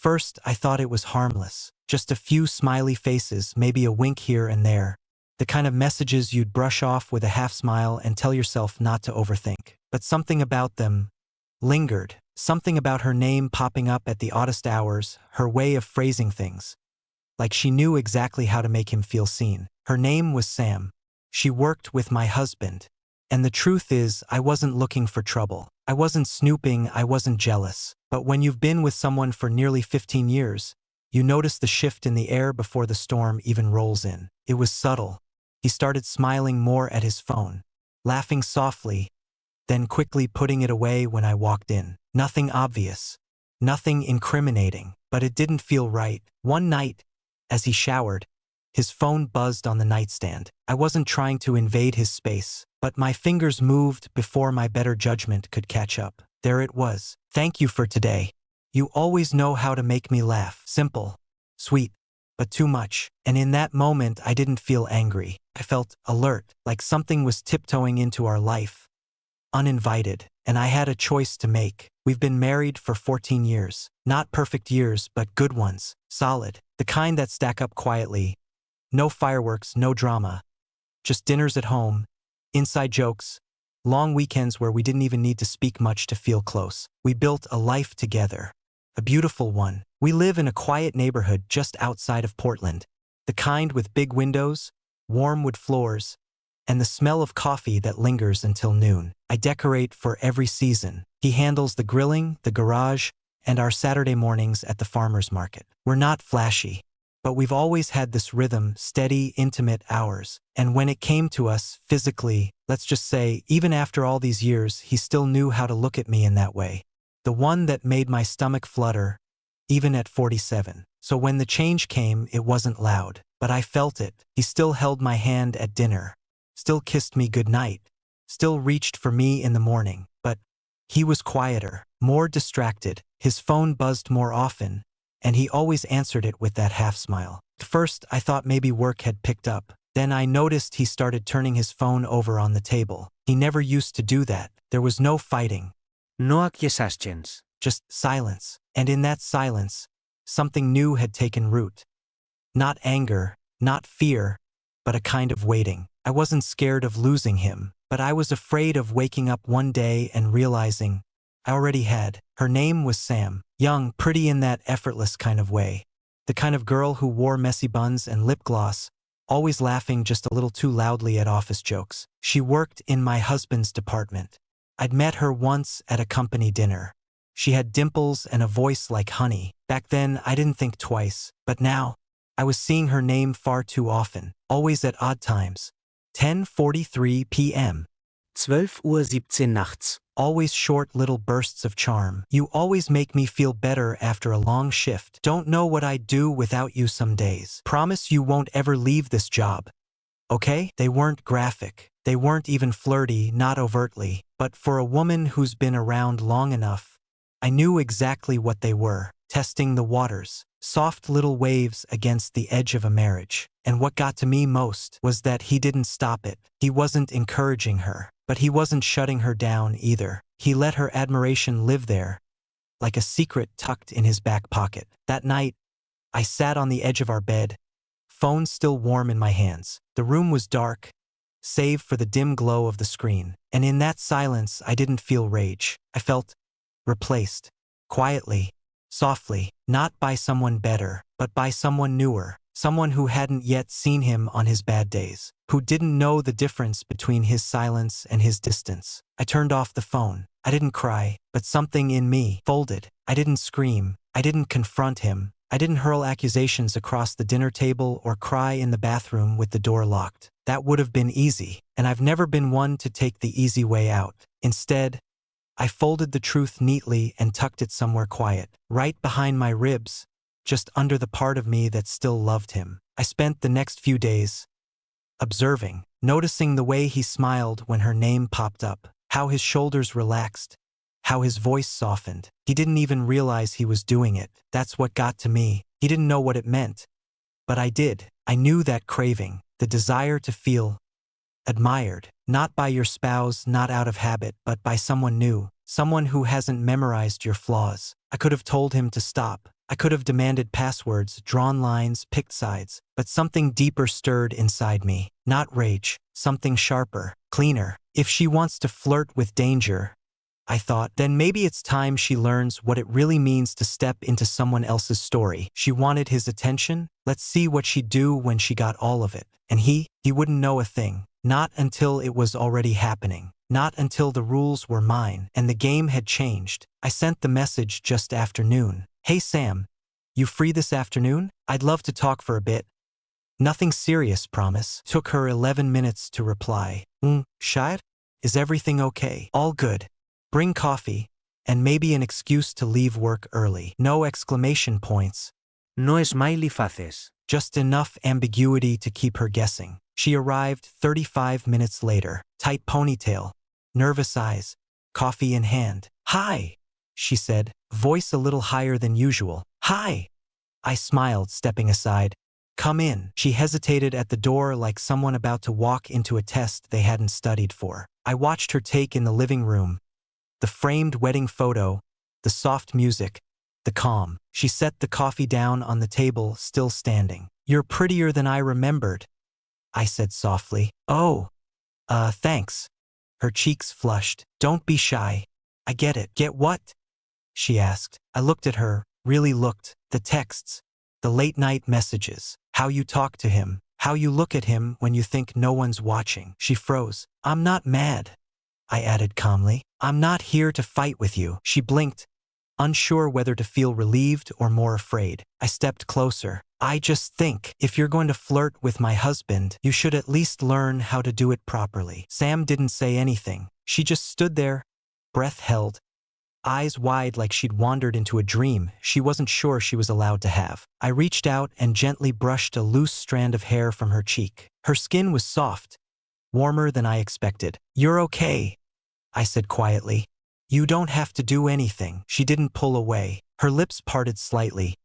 first, I thought it was harmless. Just a few smiley faces, maybe a wink here and there. The kind of messages you'd brush off with a half smile and tell yourself not to overthink. But something about them lingered. Something about her name popping up at the oddest hours, her way of phrasing things. Like she knew exactly how to make him feel seen. Her name was Sam. She worked with my husband. And the truth is, I wasn't looking for trouble. I wasn't snooping, I wasn't jealous. But when you've been with someone for nearly 15 years, you notice the shift in the air before the storm even rolls in. It was subtle. He started smiling more at his phone, laughing softly, then quickly putting it away when I walked in. Nothing obvious, nothing incriminating, but it didn't feel right. One night, as he showered, his phone buzzed on the nightstand. I wasn't trying to invade his space, but my fingers moved before my better judgment could catch up. There it was. "Thank you for today. You always know how to make me laugh." Simple, sweet, but too much. And in that moment, I didn't feel angry. I felt alert, like something was tiptoeing into our life, uninvited, and I had a choice to make. We've been married for 14 years. Not perfect years, but good ones. Solid. The kind that stack up quietly. No fireworks, no drama. Just dinners at home, inside jokes, long weekends where we didn't even need to speak much to feel close. We built a life together. A beautiful one. We live in a quiet neighborhood just outside of Portland. The kind with big windows, warm wood floors, and the smell of coffee that lingers until noon. I decorate for every season. He handles the grilling, the garage, and our Saturday mornings at the farmer's market. We're not flashy, but we've always had this rhythm, steady, intimate hours. And when it came to us, physically, let's just say, even after all these years, he still knew how to look at me in that way. The one that made my stomach flutter, even at 47. So when the change came, it wasn't loud, but I felt it. He still held my hand at dinner, still kissed me goodnight, still reached for me in the morning, but he was quieter, more distracted. His phone buzzed more often, and he always answered it with that half smile. At first, I thought maybe work had picked up. Then I noticed he started turning his phone over on the table. He never used to do that. There was no fighting. No accusations. Just silence. And in that silence, something new had taken root. Not anger, not fear, but a kind of waiting. I wasn't scared of losing him, but I was afraid of waking up one day and realizing I already had. Her name was Sam. Young, pretty in that effortless kind of way. The kind of girl who wore messy buns and lip gloss, always laughing just a little too loudly at office jokes. She worked in my husband's department. I'd met her once at a company dinner. She had dimples and a voice like honey. Back then, I didn't think twice, but now, I was seeing her name far too often, always at odd times. 10:43 p.m. 12:17 nachts. Always short little bursts of charm. "You always make me feel better after a long shift. Don't know what I'd do without you some days. Promise you won't ever leave this job. Okay?" They weren't graphic. They weren't even flirty, not overtly. But for a woman who's been around long enough, I knew exactly what they were. Testing the waters. Soft little waves against the edge of a marriage. And what got to me most was that he didn't stop it. He wasn't encouraging her, but he wasn't shutting her down either. He let her admiration live there, like a secret tucked in his back pocket. That night, I sat on the edge of our bed, phone still warm in my hands. The room was dark, save for the dim glow of the screen. And in that silence, I didn't feel rage. I felt replaced. Quietly, softly, not by someone better, but by someone newer. Someone who hadn't yet seen him on his bad days. Who didn't know the difference between his silence and his distance. I turned off the phone. I didn't cry, but something in me folded. I didn't scream. I didn't confront him. I didn't hurl accusations across the dinner table or cry in the bathroom with the door locked. That would have been easy, and I've never been one to take the easy way out. Instead, I folded the truth neatly and tucked it somewhere quiet, right behind my ribs, just under the part of me that still loved him. I spent the next few days observing, noticing the way he smiled when her name popped up, how his shoulders relaxed, how his voice softened. He didn't even realize he was doing it. That's what got to me. He didn't know what it meant, but I did. I knew that craving, the desire to feel admired, not by your spouse, not out of habit, but by someone new, someone who hasn't memorized your flaws. I could have told him to stop, I could have demanded passwords, drawn lines, picked sides, but something deeper stirred inside me. Not rage, something sharper, cleaner. If she wants to flirt with danger, I thought, then maybe it's time she learns what it really means to step into someone else's story. She wanted his attention? Let's see what she'd do when she got all of it. And he wouldn't know a thing. Not until it was already happening. Not until the rules were mine and the game had changed. I sent the message just after noon. Hey Sam, you free this afternoon? I'd love to talk for a bit. Nothing serious, promise. Took her 11 minutes to reply. Shad? Is everything okay? All good. Bring coffee, and maybe an excuse to leave work early. No exclamation points. No smiley faces. Just enough ambiguity to keep her guessing. She arrived 35 minutes later. Tight ponytail, nervous eyes, coffee in hand. Hi, she said, voice a little higher than usual. Hi. I smiled, stepping aside. Come in. She hesitated at the door like someone about to walk into a test they hadn't studied for. I watched her take in the living room. The framed wedding photo, the soft music, the calm. She set the coffee down on the table, still standing. You're prettier than I remembered, I said softly. Oh, thanks. Her cheeks flushed. Don't be shy. I get it. Get what? She asked. I looked at her, really looked. The texts, the late-night messages, how you talk to him, how you look at him when you think no one's watching. She froze. I'm not mad, I added calmly. I'm not here to fight with you. She blinked, unsure whether to feel relieved or more afraid. I stepped closer. I just think, if you're going to flirt with my husband, you should at least learn how to do it properly. Sam didn't say anything. She just stood there, breath held, eyes wide like she'd wandered into a dream she wasn't sure she was allowed to have. I reached out and gently brushed a loose strand of hair from her cheek. Her skin was soft, warmer than I expected. You're okay, I said quietly. You don't have to do anything. She didn't pull away. Her lips parted slightly,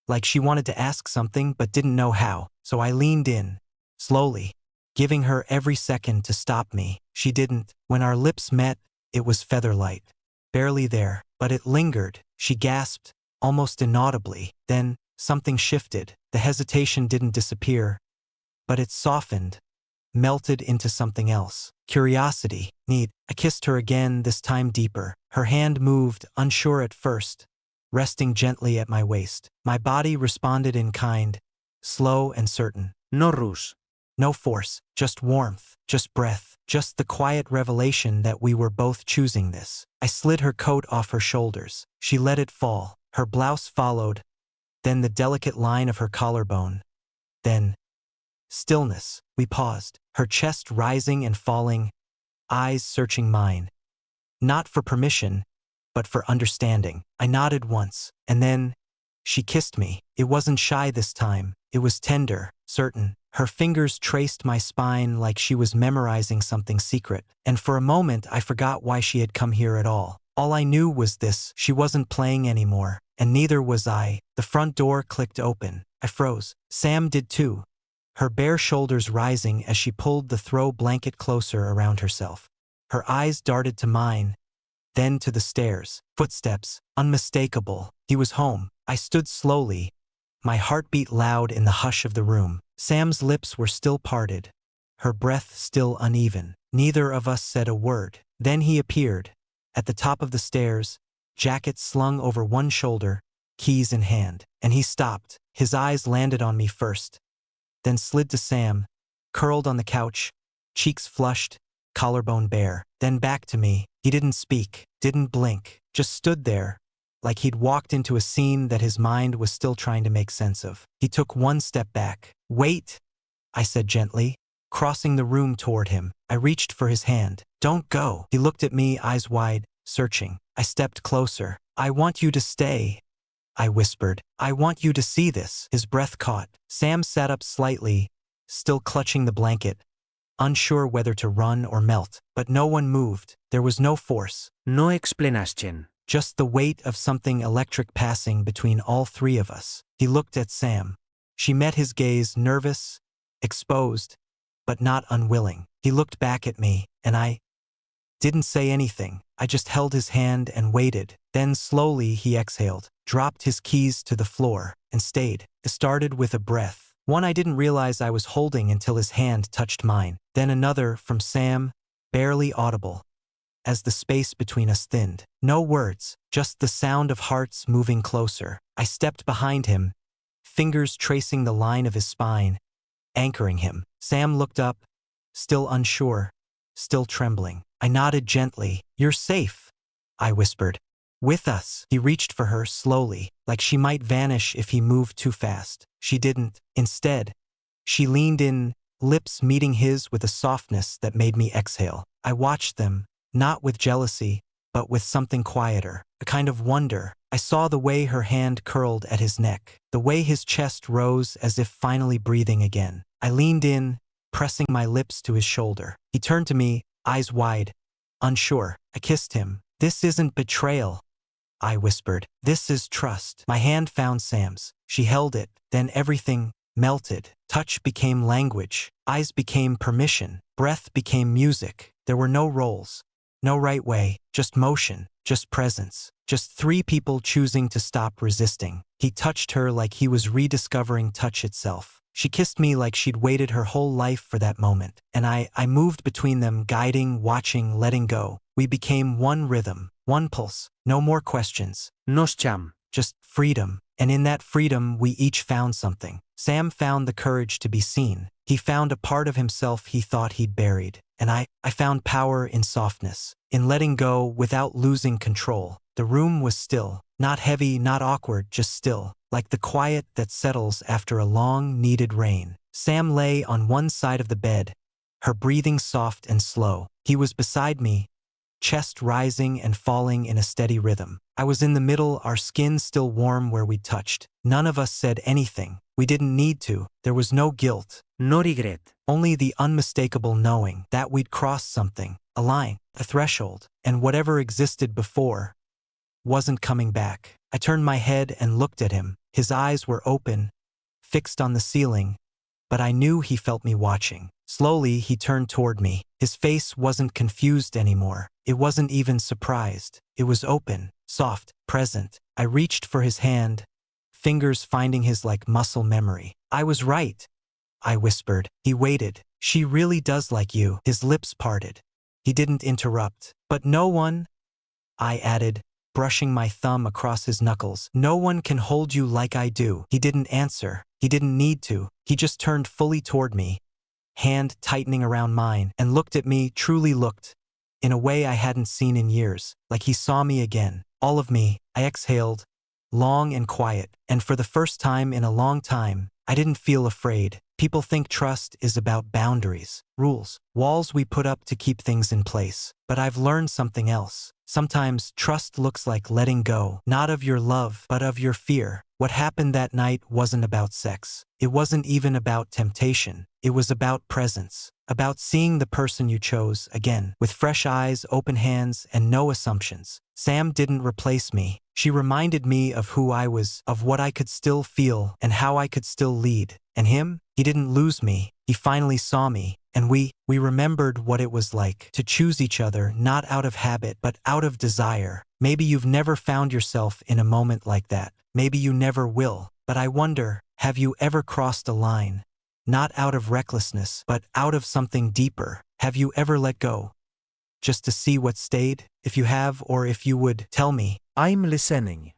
like she wanted to ask something but didn't know how. So I leaned in, slowly, giving her every second to stop me. She didn't. When our lips met, it was featherlight. Barely there, but it lingered. She gasped, almost inaudibly. Then, something shifted. The hesitation didn't disappear, but it softened, melted into something else. Curiosity, need. I kissed her again, this time deeper. Her hand moved, unsure at first, resting gently at my waist. My body responded in kind, slow and certain. No rush. No force, just warmth, just breath, just the quiet revelation that we were both choosing this. I slid her coat off her shoulders. She let it fall. Her blouse followed, then the delicate line of her collarbone. Then stillness. We paused, her chest rising and falling, eyes searching mine. Not for permission, but for understanding. I nodded once, and then she kissed me. It wasn't shy this time. It was tender, certain. Her fingers traced my spine like she was memorizing something secret. And for a moment, I forgot why she had come here at all. All I knew was this: she wasn't playing anymore, and neither was I. The front door clicked open. I froze. Sam did too, her bare shoulders rising as she pulled the throw blanket closer around herself. Her eyes darted to mine, then to the stairs. Footsteps, unmistakable. He was home. I stood slowly, my heartbeat loud in the hush of the room. Sam's lips were still parted, her breath still uneven. Neither of us said a word. Then he appeared, at the top of the stairs, jacket slung over one shoulder, keys in hand. And he stopped. His eyes landed on me first, then slid to Sam, curled on the couch, cheeks flushed, collarbone bare. Then back to me. He didn't speak, didn't blink, just stood there, like he'd walked into a scene that his mind was still trying to make sense of. He took one step back. Wait, I said gently, crossing the room toward him. I reached for his hand. Don't go. He looked at me, eyes wide, searching. I stepped closer. I want you to stay, I whispered. I want you to see this. His breath caught. Sam sat up slightly, still clutching the blanket, unsure whether to run or melt. But no one moved. There was no force. No explanation. Just the weight of something electric passing between all three of us. He looked at Sam. She met his gaze, nervous, exposed, but not unwilling. He looked back at me, and I Didn't say anything. I just held his hand and waited. Then slowly he exhaled, dropped his keys to the floor, and stayed. It started with a breath. One I didn't realize I was holding until his hand touched mine. Then another from Sam, barely audible, as the space between us thinned. No words, just the sound of hearts moving closer. I stepped behind him, fingers tracing the line of his spine, anchoring him. Sam looked up, still unsure, still trembling. I nodded gently. "You're safe," I whispered. "With us." He reached for her slowly, like she might vanish if he moved too fast. She didn't. Instead, she leaned in, lips meeting his with a softness that made me exhale. I watched them, not with jealousy, but with something quieter, a kind of wonder. I saw the way her hand curled at his neck, the way his chest rose as if finally breathing again. I leaned in, pressing my lips to his shoulder. He turned to me, eyes wide, unsure. I kissed him. "This isn't betrayal," I whispered. "This is trust." My hand found Sam's. She held it, then everything melted. Touch became language, eyes became permission, breath became music. There were no roles, no right way, just motion, just presence, just three people choosing to stop resisting. He touched her like he was rediscovering touch itself. She kissed me like she'd waited her whole life for that moment, and I moved between them, guiding, watching, letting go. We became one rhythm, one pulse, no more questions. Nos cham. Just freedom. And in that freedom, we each found something. Sam found the courage to be seen. He found a part of himself he thought he'd buried. And I found power in softness, in letting go without losing control. The room was still, not heavy, not awkward, just still, like the quiet that settles after a long, needed rain. Sam lay on one side of the bed, her breathing soft and slow. He was beside me, chest rising and falling in a steady rhythm. I was in the middle, our skin still warm where we'd touched. None of us said anything. We didn't need to. There was no guilt. No regret. Only the unmistakable knowing that we'd crossed something, a line, a threshold, and whatever existed before wasn't coming back. I turned my head and looked at him. His eyes were open, fixed on the ceiling, but I knew he felt me watching. Slowly, he turned toward me. His face wasn't confused anymore. It wasn't even surprised. It was open, soft, present. I reached for his hand, fingers finding his like muscle memory. "I was right," I whispered. He waited. "She really does like you." His lips parted. He didn't interrupt. "But no one," I added, brushing my thumb across his knuckles, "no one can hold you like I do." He didn't answer. He didn't need to. He just turned fully toward me, hand tightening around mine, and looked at me, truly looked, in a way I hadn't seen in years, like he saw me again. All of me. I exhaled, long and quiet, and for the first time in a long time, I didn't feel afraid. People think trust is about boundaries, rules, walls we put up to keep things in place. But I've learned something else. Sometimes trust looks like letting go, not of your love, but of your fear. What happened that night wasn't about sex. It wasn't even about temptation. It was about presence, about seeing the person you chose again, with fresh eyes, open hands, and no assumptions. Sam didn't replace me. She reminded me of who I was, of what I could still feel, and how I could still lead. And him? He didn't lose me. He finally saw me. And we remembered what it was like to choose each other, not out of habit, but out of desire. Maybe you've never found yourself in a moment like that. Maybe you never will. But I wonder, have you ever crossed a line? Not out of recklessness, but out of something deeper. Have you ever let go? Just to see what stayed? If you have, or if you would, tell me. I'm listening.